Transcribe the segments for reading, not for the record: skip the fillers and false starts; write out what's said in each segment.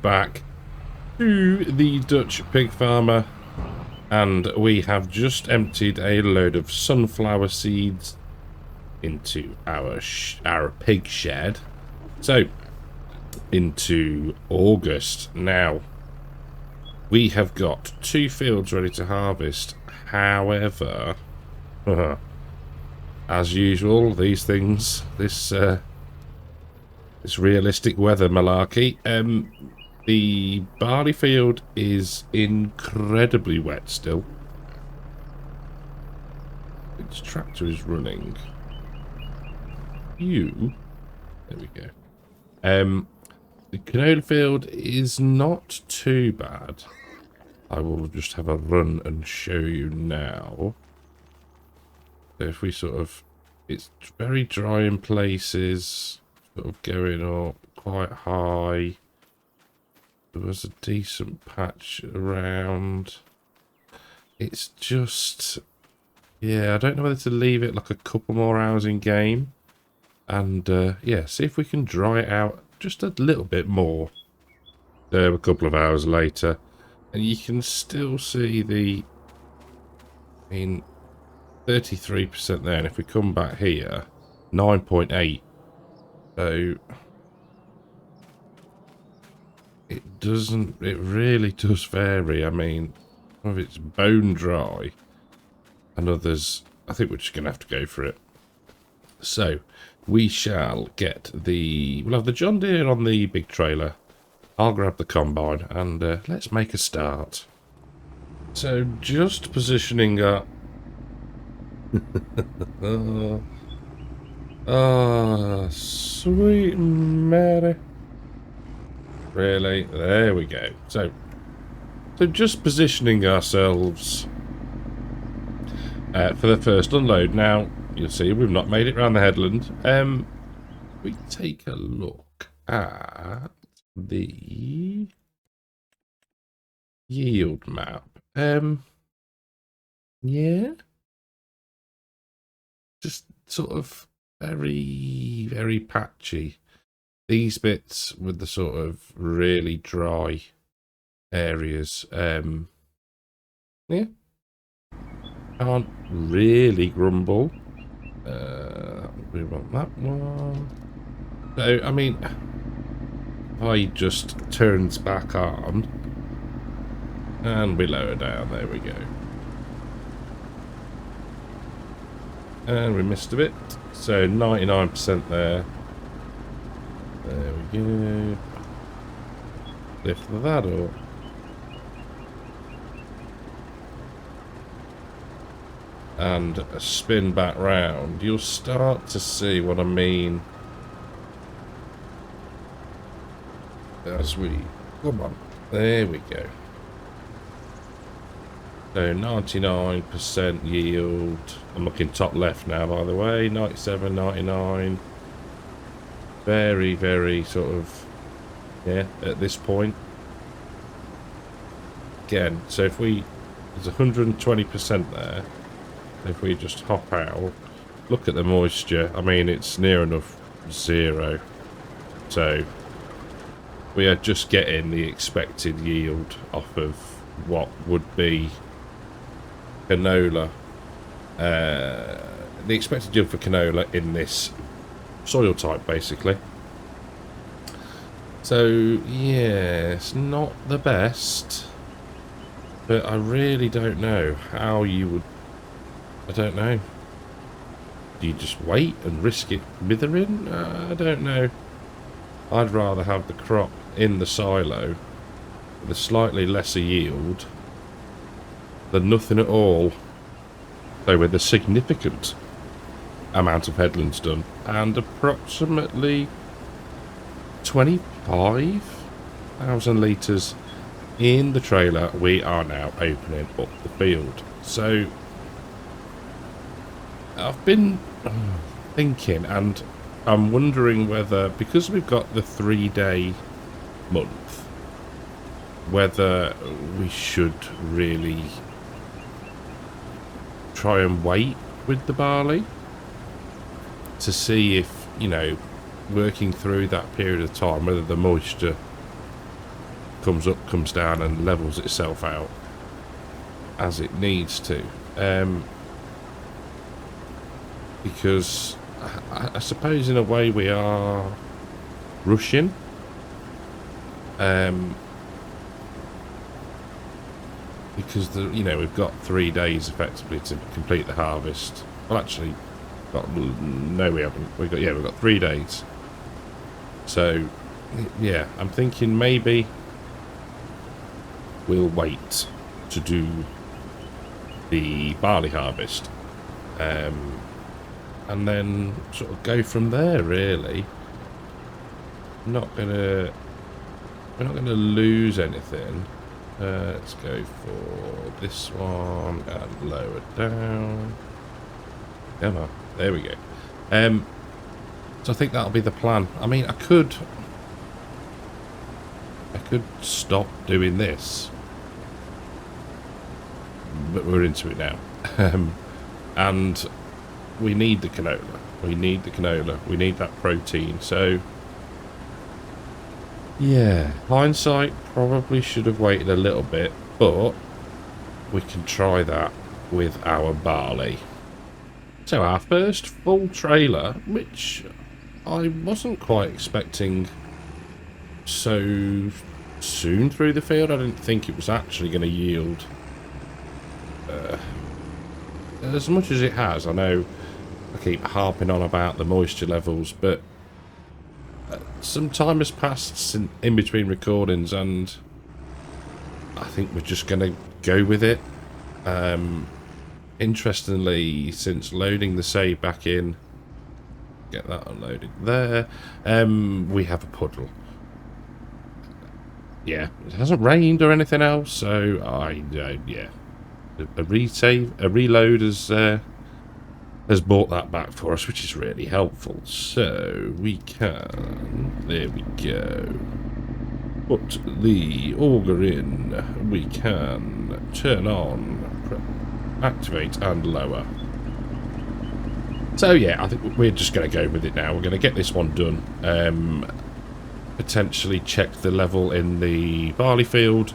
back to the Dutch pig farmer, and we have just emptied a load of sunflower seeds into our pig shed. So into August now. We have got 2 fields ready to harvest. However, as usual, these things, this realistic weather malarkey, the barley field is incredibly wet still. Its tractor is running. There we go. The canola field is not too bad. I will just have a run and show you now. So if we sort of, it's very dry in places, sort of going up quite high. There was a decent patch around. It's just, yeah, I don't know whether to leave it like a couple more hours in game. And yeah, see if we can dry it out just a little bit more. There, a couple of hours later, and you can still see the, I mean, 33% there. And if we come back here, 9.8. So it really does vary. I mean, some of it's bone dry, and others, I think we're just gonna have to go for it. So we shall get we'll have the John Deere on the big trailer. I'll grab the combine and let's make a start. So just positioning up. Sweet Mary. Really? There we go. So just positioning ourselves for the first unload. Now, you'll see we've not made it around the headland. We take a look at the yield map. Yeah. Just sort of very, very patchy. These bits with the sort of really dry areas. Yeah. Can't really grumble. We want that one. So, I mean, if I just turns back on and we lower down, there we go. And we missed a bit, so 99% there. There we go. Lift that up. And spin back round, you'll start to see what I mean as we come on. There we go. So 99% yield. I'm looking top left now, by the way. 97, 99. Very, very sort of, yeah, at this point. Again, so if there's 120% there. If we just hop out, look at the moisture. I mean, it's near enough 0. So we are just getting the expected yield off of what would be canola. The expected yield for canola in this soil type, basically. So yeah, it's not the best, but I really don't know how you would. I don't know. Do you just wait and risk it withering? I don't know. I'd rather have the crop in the silo with a slightly lesser yield than nothing at all. So with a significant amount of headlands done and approximately 25,000 litres in the trailer, we are now opening up the field. So I've been thinking, and I'm wondering whether, because we've got the 3-day month, whether we should really try and wait with the barley to see if, you know, working through that period of time, whether the moisture comes up, comes down, and levels itself out as it needs to. Because I suppose in a way we are rushing. Because we've got 3 days effectively to complete the harvest. Well, actually, no, we haven't. We've got 3 days. So, yeah, I'm thinking maybe we'll wait to do the barley harvest, and then sort of go from there. Really, we're not gonna lose anything. Let's go for this one and lower down. Come on, there we go. So I think that'll be the plan. I mean, I could stop doing this, but we're into it now. And we need the canola. We need the canola. We need that protein. So, yeah, hindsight, probably should have waited a little bit, but we can try that with our barley. So our first full trailer, which I wasn't quite expecting so soon through the field. I didn't think it was actually going to yield as much as it has. I know I keep harping on about the moisture levels, but some time has passed in between recordings, and I think we're just going to go with it. Interestingly, since loading the save back in, get that unloaded there, we have a puddle. Yeah, it hasn't rained or anything else, so yeah, a reload has brought that back for us, which is really helpful. So we can, there we go, put the auger in. We can turn on, activate, and lower. So yeah, I think we're just going to go with it now. We're going to get this one done. Potentially check the level in the barley field,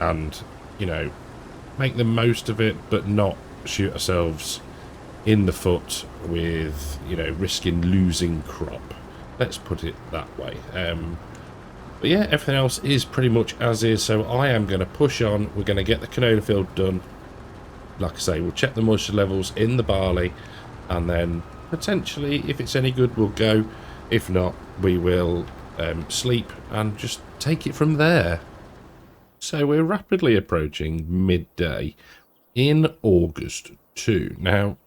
and make the most of it, but not shoot ourselves in the foot with risking losing crop. Let's put it that way. But yeah, everything else is pretty much as is. So I am going to push on. We're going to get the canola field done. Like I say, we'll check the moisture levels in the barley, and then potentially, if it's any good, we'll go. If not, we will sleep and just take it from there. So we're rapidly approaching midday in August 2. Now,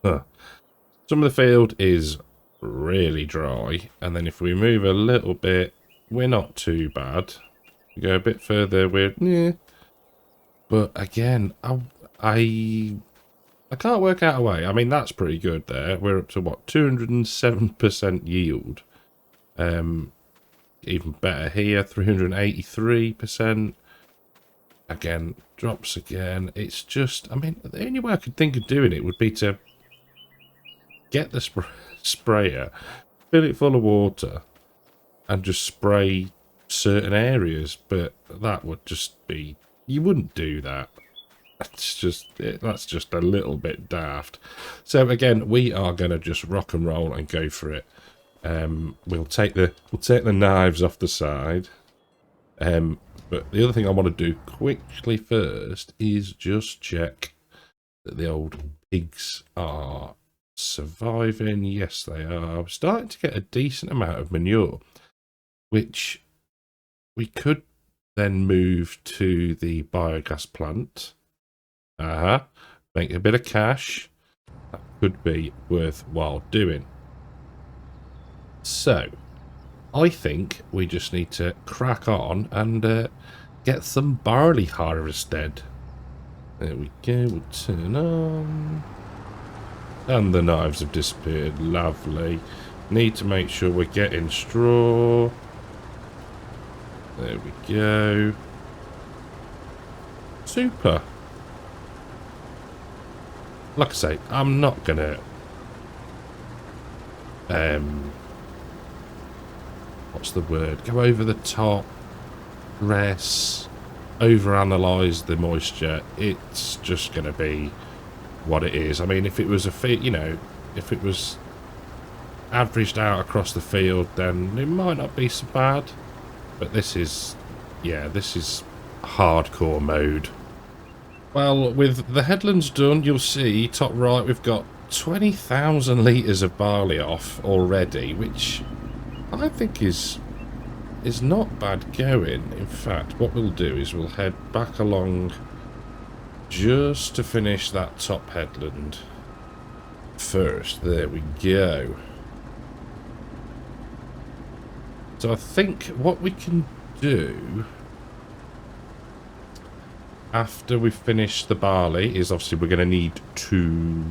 some of the field is really dry, and then if we move a little bit, we're not too bad. We go a bit further, we're but again, I can't work out a way. I mean, that's pretty good there. We're up to what, 207% yield. Even better here, 383%. Again, drops again. It's just, I mean, the only way I could think of doing it would be to get the sprayer, fill it full of water, and just spray certain areas. But that would just be, you wouldn't do that. That's just a little bit daft. So again, we are going to just rock and roll and go for it. We'll take the knives off the side. But the other thing I want to do quickly first is just check that the old pigs are surviving. Yes, they are. We're starting to get a decent amount of manure, which we could then move to the biogas plant. Make a bit of cash. That could be worthwhile doing. So, I think we just need to crack on and get some barley harvested. There we go, we'll turn on. And the knives have disappeared, lovely. Need to make sure we're getting straw. There we go. Super. Like I say, I'm not gonna what's the word? Go over the top stress, overanalyze the moisture. It's just going to be what it is. I mean, if it was if it was averaged out across the field, then it might not be so bad. But this is, yeah, this is hardcore mode. Well, with the headlands done, you'll see top right we've got 20,000 litres of barley off already, which I think is not bad going. In fact, what we'll do is we'll head back along just to finish that top headland first. There we go. So I think what we can do after we finish the barley is obviously we're going to need to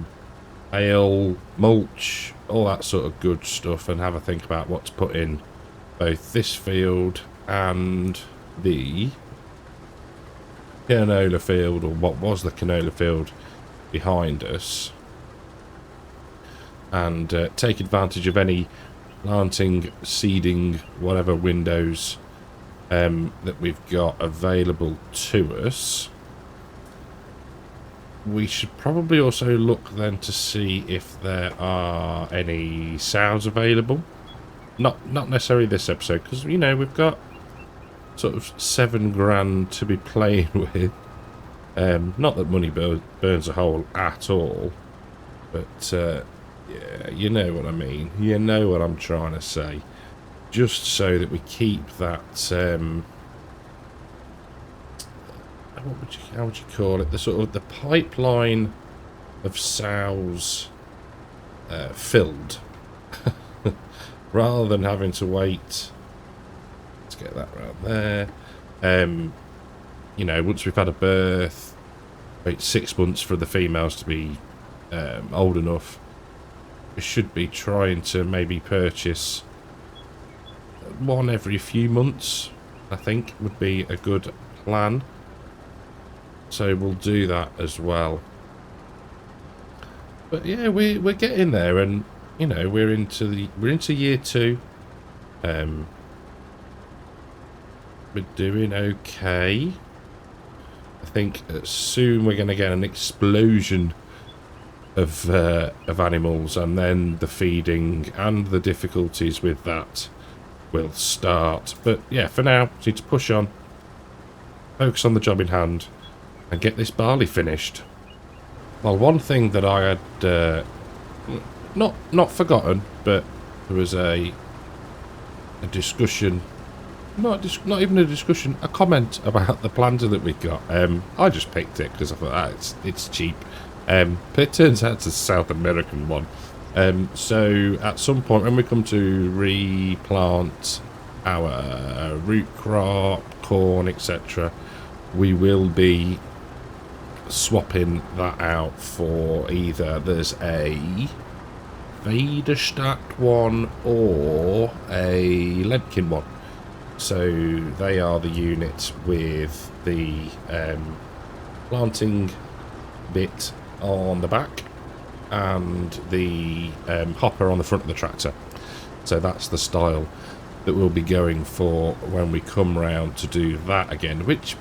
ale, mulch, all that sort of good stuff, and have a think about what to put in both this field and the canola field, or what was the canola field behind us, and take advantage of any planting, seeding, whatever windows that we've got available to us. We should probably also look then to see if there are any sows available. Not necessarily this episode, because, you know, we've got sort of $7 grand to be playing with. Not that money burns a hole at all, but yeah, you know what I mean. You know what I'm trying to say. Just so that we keep that, how would you call it? The sort of the pipeline of sows filled, rather than having to wait. Let's get that right there. You know, once we've had a birth, wait 6 months for the females to be old enough. We should be trying to maybe purchase one every few months, I think would be a good plan. So we'll do that as well. But yeah, we're getting there, and you know, we're into year 2. We're doing okay. I think soon we're going to get an explosion of animals, and then the feeding and the difficulties with that will start. But yeah, for now, we need to push on, focus on the job in hand, and get this barley finished. Well, one thing that I had not forgotten, but there was a discussion, not even a discussion, a comment about the planter that we got. I just picked it because I thought it's cheap. But it turns out it's a South American one. So at some point when we come to replant our root crop, corn, etc., we will be swapping that out for either there's a Vederstadt one or a Lemkin one. So they are the units with the planting bit on the back and the hopper on the front of the tractor. So that's the style that we'll be going for when we come round to do that again, which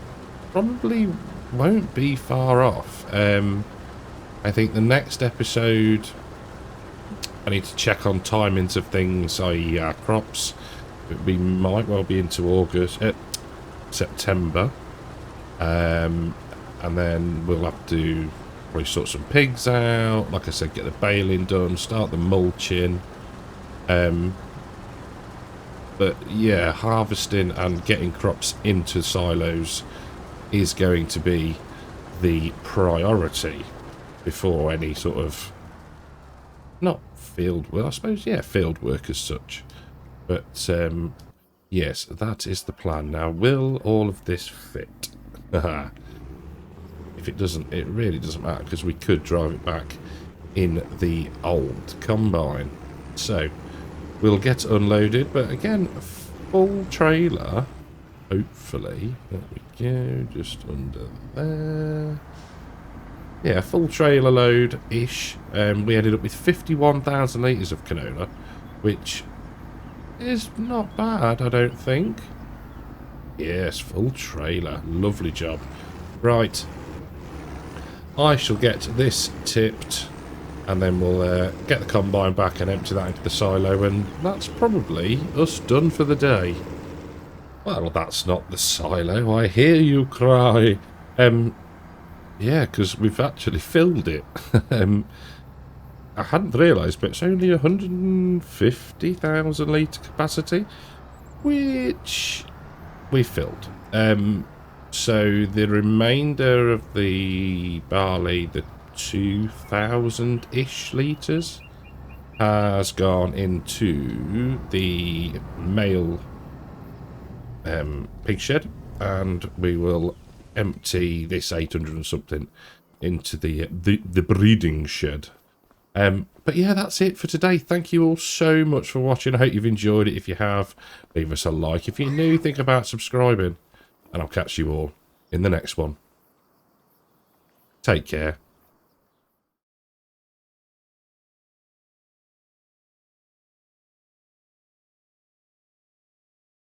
probably won't be far off. I think the next episode I need to check on timings of things, i.e. our crops. We might well be into September, and then we'll have to probably sort some pigs out, like I said, get the baling done, start the mulching. But yeah, harvesting and getting crops into silos is going to be the priority before any sort of, not field work, I suppose, yeah, field work as such. But yes, that is the plan. Now, will all of this fit? If it doesn't, it really doesn't matter, because we could drive it back in the old combine. So we'll get unloaded, but again, a full trailer, hopefully. There we go, just under there. Yeah, full trailer load-ish. We ended up with 51,000 litres of canola, which is not bad, I don't think. Yes, full trailer. Lovely job. Right. I shall get this tipped, and then we'll get the combine back and empty that into the silo, and that's probably us done for the day. Well, that's not the silo. I hear you cry. Yeah, because we've actually filled it. I hadn't realised, but it's only 150,000 litre capacity, which we filled. So the remainder of the barley, the 2,000-ish litres, has gone into the male pig shed, and we will empty this 800 and something into the breeding shed. But yeah, that's it for today. Thank you all so much for watching. I hope you've enjoyed it. If you have, leave us a like. If you're new, think about subscribing, and I'll catch you all in the next one. Take care.